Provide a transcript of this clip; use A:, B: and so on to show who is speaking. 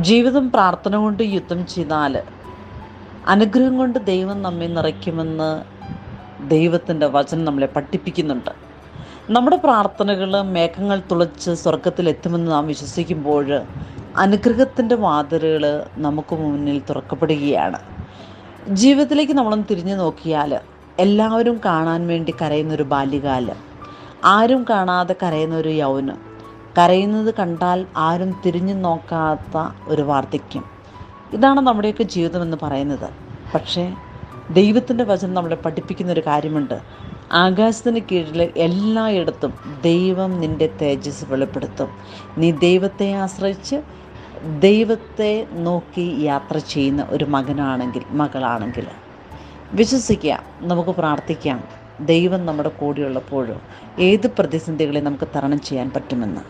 A: ജീവിതം പ്രാർത്ഥന കൊണ്ട് യുദ്ധം ചെയ്താൽ അനുഗ്രഹം കൊണ്ട് ദൈവം നമ്മെ നിറയ്ക്കുമെന്ന് ദൈവത്തിൻ്റെ വചനം നമ്മളെ പഠിപ്പിക്കുന്നുണ്ട്. നമ്മുടെ പ്രാർത്ഥനകൾ മേഘങ്ങൾ തുളച്ച് സ്വർഗത്തിലെത്തുമെന്ന് നാം വിശ്വസിക്കുമ്പോൾ അനുഗ്രഹത്തിൻ്റെ വാതിലുകൾ നമുക്ക് മുന്നിൽ തുറക്കപ്പെടുകയാണ്. ജീവിതത്തിലേക്ക് നമ്മളൊന്ന് തിരിഞ്ഞു നോക്കിയാൽ എല്ലാവരും കാണാൻ വേണ്ടി കരയുന്നൊരു ബാല്യകാലം, ആരും കാണാതെ കരയുന്നൊരു യൗവനം, കരയുന്നത് കണ്ടാൽ ആരും തിരിഞ്ഞു നോക്കാത്ത ഒരു വാർദ്ധക്യം, ഇതാണ് നമ്മുടെയൊക്കെ ജീവിതമെന്ന് പറയുന്നത്. പക്ഷേ ദൈവത്തിൻ്റെ വചനം നമ്മളെ പഠിപ്പിക്കുന്നൊരു കാര്യമുണ്ട്. ആകാശത്തിന് കീഴിൽ എല്ലായിടത്തും ദൈവം നിൻ്റെ തേജസ് വെളിപ്പെടുത്തും. നീ ദൈവത്തെ ആശ്രയിച്ച് ദൈവത്തെ നോക്കി യാത്ര ചെയ്യുന്ന ഒരു മകനാണെങ്കിൽ, മകളാണെങ്കിൽ വിശ്വസിക്കുക, നമുക്ക് പ്രാർത്ഥിക്കാം. ദൈവം നമ്മുടെ കൂടെയുള്ളപ്പോൾ ഏത് പ്രതിസന്ധികളെ നമുക്ക് തരണം ചെയ്യാൻ പറ്റുമെന്ന്.